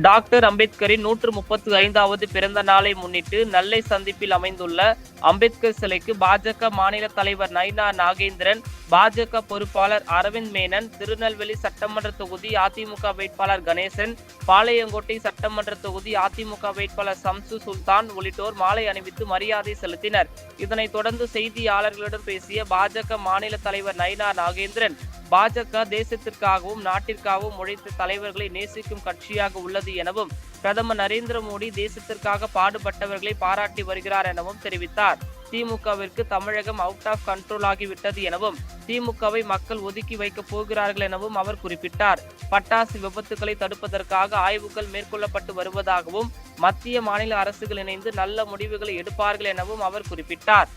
Doctor அம்பேத்கரின் 135வது பிறந்த நாளை முன்னிட்டு நெல்லை சந்திப்பில் அமைந்துள்ள அம்பேத்கர் சிலைக்கு பாஜக மாநில தலைவர் நயினா நாகேந்திரன், பாஜக பொறுப்பாளர் அரவிந்த் மேனன், திருநெல்வேலி சட்டமன்ற தொகுதி அதிமுக வேட்பாளர் கணேசன், பாளையங்கோட்டை சட்டமன்ற தொகுதி அதிமுக வேட்பாளர் சம்சு சுல்தான் உள்ளிட்டோர் மாலை அணிவித்து மரியாதை செலுத்தினர். இதனைத் தொடர்ந்து செய்தியாளர்களிடம் பேசிய பாஜக மாநில தலைவர் நயினா நாகேந்திரன், பாஜக தேசத்திற்காகவும் நாட்டிற்காகவும் உழைத்த தலைவர்களை நேசிக்கும் கட்சியாக உள்ளது எனவும், பிரதமர் நரேந்திர மோடி தேசத்திற்காக பாடுபட்டவர்களை பாராட்டி வருகிறார் எனவும் தெரிவித்தார். திமுகவிற்கு தமிழகம் அவுட் ஆஃப் கண்ட்ரோல் ஆகிவிட்டது எனவும், திமுகவை மக்கள் ஒதுக்கி வைக்கப் போகிறார்கள் எனவும் அவர் குறிப்பிட்டார். பட்டாசு விபத்துக்களை தடுப்பதற்காக ஆய்வுகள் மேற்கொள்ளப்பட்டு வருவதாகவும், மத்திய மாநில அரசுகள் இணைந்து நல்ல முடிவுகளை எடுப்பார்கள் எனவும் அவர் குறிப்பிட்டார்.